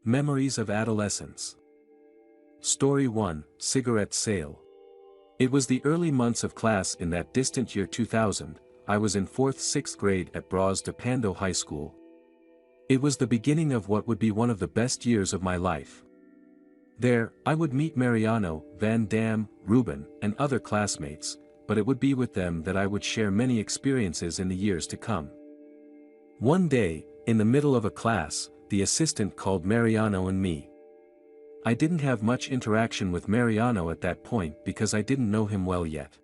Memories of Adolescence. Story 1, Cigarette Sale. It was the early months of class in that distant year 2000, I was in 4th-6th grade at Bras de Pando High School. It was the beginning of what would be one of the best years of my life. There, I would meet Mariano, Van Dam, Ruben, and other classmates, but it would be with them that I would share many experiences in the years to come. One day, in the middle of a class, the assistant called Mariano and me. I didn't have much interaction with Mariano at that point because I didn't know him well yet.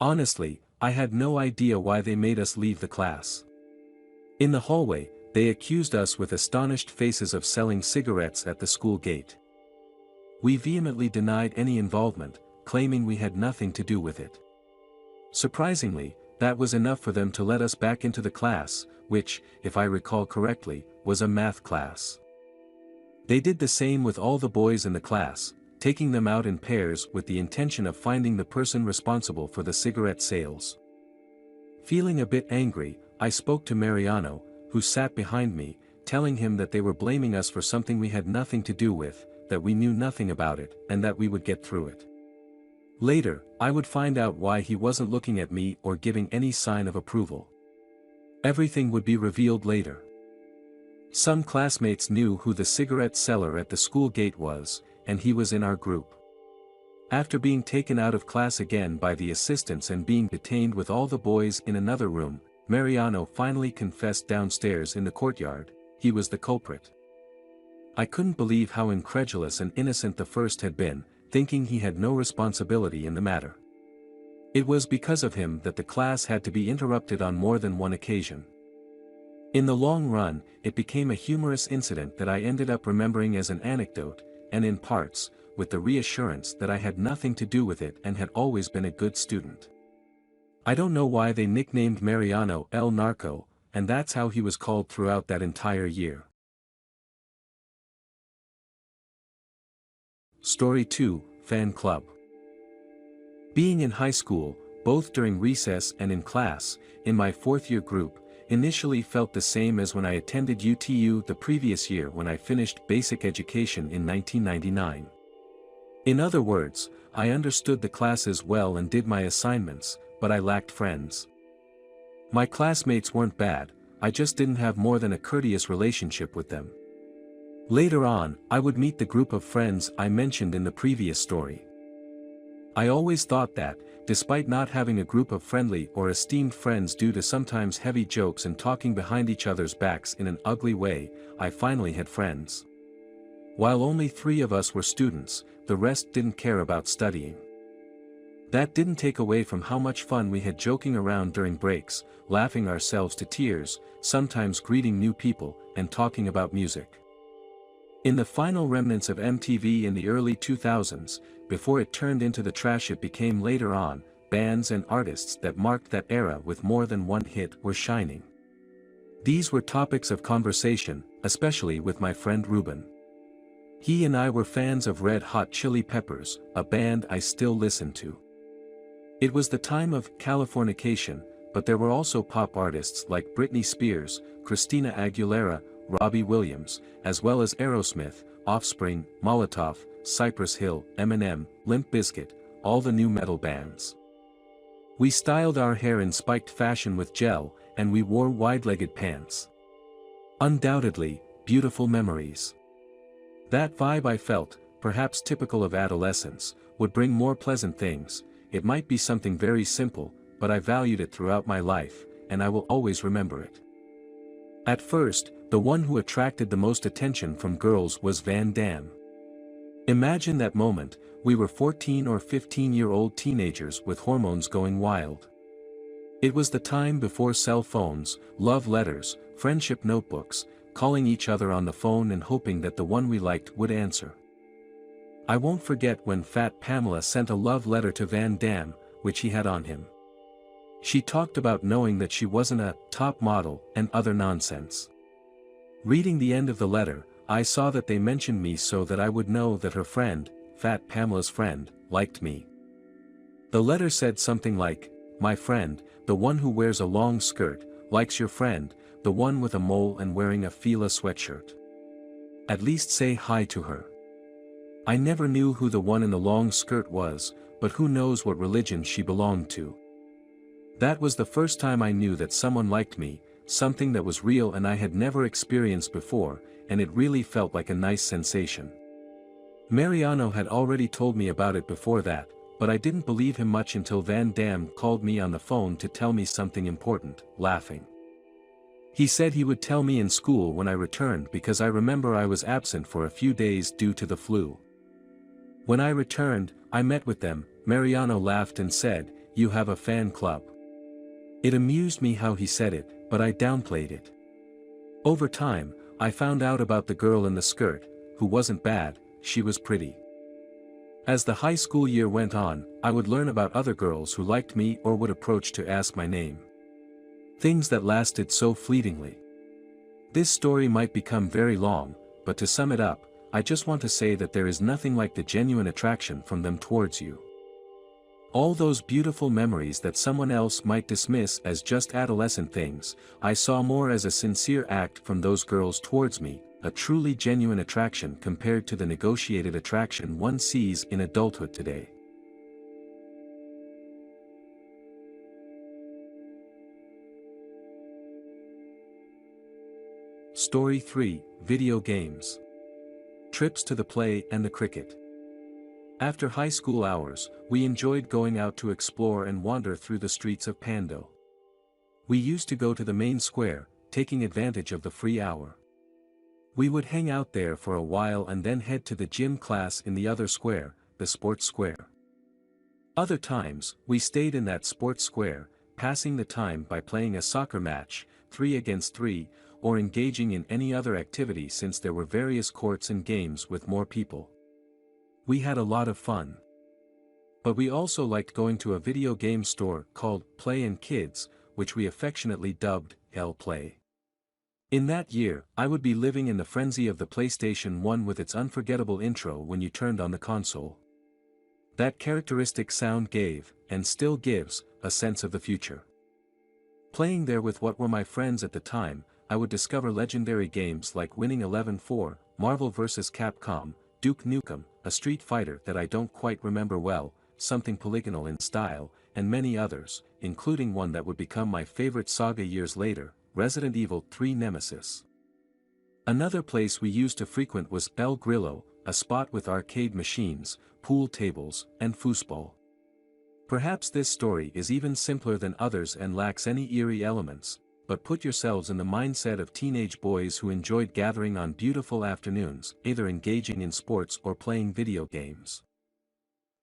Honestly, I had no idea why they made us leave the class. In the hallway, they accused us with astonished faces of selling cigarettes at the school gate. We vehemently denied any involvement, claiming we had nothing to do with it. Surprisingly, that was enough for them to let us back into the class, which, if I recall correctly, was a math class. They did the same with all the boys in the class, taking them out in pairs with the intention of finding the person responsible for the cigarette sales. Feeling a bit angry, I spoke to Mariano, who sat behind me, telling him that they were blaming us for something we had nothing to do with, that we knew nothing about it, and that we would get through it. Later, I would find out why he wasn't looking at me or giving any sign of approval. Everything would be revealed later. Some classmates knew who the cigarette seller at the school gate was, and he was in our group. After being taken out of class again by the assistants and being detained with all the boys in another room, Mariano finally confessed downstairs in the courtyard, he was the culprit. I couldn't believe how incredulous and innocent the first had been, thinking he had no responsibility in the matter. It was because of him that the class had to be interrupted on more than one occasion. In the long run, it became a humorous incident that I ended up remembering as an anecdote, and in parts, with the reassurance that I had nothing to do with it and had always been a good student. I don't know why they nicknamed Mariano El Narco, and that's how he was called throughout that entire year. Story 2, Fan Club. Being in high school, both during recess and in class, in my fourth-year group, initially felt the same as when I attended UTU the previous year when I finished basic education in 1999. In other words, I understood the classes well and did my assignments, but I lacked friends. My classmates weren't bad, I just didn't have more than a courteous relationship with them. Later on, I would meet the group of friends I mentioned in the previous story. I always thought that, despite not having a group of friendly or esteemed friends due to sometimes heavy jokes and talking behind each other's backs in an ugly way, I finally had friends. While only 3 of us were students, the rest didn't care about studying. That didn't take away from how much fun we had joking around during breaks, laughing ourselves to tears, sometimes greeting new people, and talking about music. In the final remnants of MTV in the early 2000s, before it turned into the trash it became later on, bands and artists that marked that era with more than one hit were shining. These were topics of conversation, especially with my friend Ruben. He and I were fans of Red Hot Chili Peppers, a band I still listen to. It was the time of Californication, but there were also pop artists like Britney Spears, Christina Aguilera, Robbie Williams, as well as Aerosmith, Offspring, Molotov, Cypress Hill, Eminem, Limp Bizkit, all the new metal bands. We styled our hair in spiked fashion with gel, and we wore wide-legged pants. Undoubtedly, beautiful memories. That vibe I felt, perhaps typical of adolescence, would bring more pleasant things. It might be something very simple, but I valued it throughout my life, and I will always remember it. At first, the one who attracted the most attention from girls was Van Dam. Imagine that moment, we were 14 or 15-year-old teenagers with hormones going wild. It was the time before cell phones, love letters, friendship notebooks, calling each other on the phone and hoping that the one we liked would answer. I won't forget when Fat Pamela sent a love letter to Van Dam, which he had on him. She talked about knowing that she wasn't a top model and other nonsense. Reading the end of the letter, I saw that they mentioned me so that I would know that her friend, Fat Pamela's friend, liked me. The letter said something like, "My friend, the one who wears a long skirt, likes your friend, the one with a mole and wearing a Fila sweatshirt." At least say hi to her. I never knew who the one in the long skirt was, but who knows what religion she belonged to. That was the first time I knew that someone liked me, something that was real and I had never experienced before, and it really felt like a nice sensation. Mariano had already told me about it before that, but I didn't believe him much until Van Damme called me on the phone to tell me something important, laughing. He said he would tell me in school when I returned because I remember I was absent for a few days due to the flu. When I returned, I met with them. Mariano laughed and said, "You have a fan club." It amused me how he said it, but I downplayed it. Over time, I found out about the girl in the skirt, who wasn't bad, she was pretty. As the high school year went on, I would learn about other girls who liked me or would approach to ask my name. Things that lasted so fleetingly. This story might become very long, but to sum it up, I just want to say that there is nothing like the genuine attraction from them towards you. All those beautiful memories that someone else might dismiss as just adolescent things, I saw more as a sincere act from those girls towards me, a truly genuine attraction compared to the negotiated attraction one sees in adulthood today. Story 3, Video Games. Trips to the play and the cricket. After high school hours, we enjoyed going out to explore and wander through the streets of Pando. We used to go to the main square, taking advantage of the free hour. We would hang out there for a while and then head to the gym class in the other square, the sports square. Other times, we stayed in that sports square, passing the time by playing a soccer match, 3 against 3, or engaging in any other activity since there were various courts and games with more people. We had a lot of fun. But we also liked going to a video game store called Play and Kids, which we affectionately dubbed L Play. In that year, I would be living in the frenzy of the PlayStation 1 with its unforgettable intro when you turned on the console. That characteristic sound gave, and still gives, a sense of the future. Playing there with what were my friends at the time, I would discover legendary games like Winning 11-4, Marvel vs. Capcom, Duke Nukem, a Street Fighter that I don't quite remember well, something polygonal in style, and many others, including one that would become my favorite saga years later, Resident Evil 3 Nemesis. Another place we used to frequent was El Grillo, a spot with arcade machines, pool tables, and foosball. Perhaps this story is even simpler than others and lacks any eerie elements, but put yourselves in the mindset of teenage boys who enjoyed gathering on beautiful afternoons, either engaging in sports or playing video games.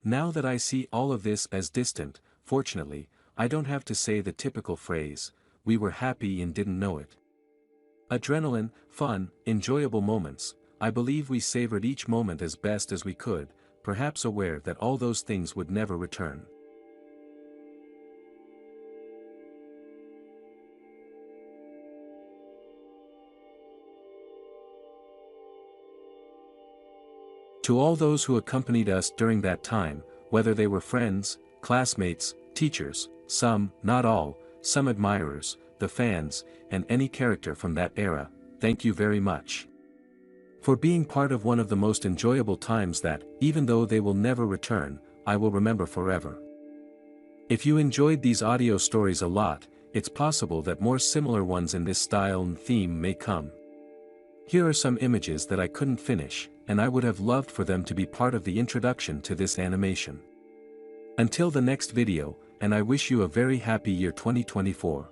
Now that I see all of this as distant, fortunately, I don't have to say the typical phrase, "We were happy and didn't know it." Adrenaline, fun, enjoyable moments, I believe we savored each moment as best as we could, perhaps aware that all those things would never return. To all those who accompanied us during that time, whether they were friends, classmates, teachers, some, not all, some admirers, the fans, and any character from that era, thank you very much for being part of one of the most enjoyable times that, even though they will never return, I will remember forever. If you enjoyed these audio stories a lot, it's possible that more similar ones in this style and theme may come. Here are some images that I couldn't finish, and I would have loved for them to be part of the introduction to this animation. Until the next video, and I wish you a very happy year 2024.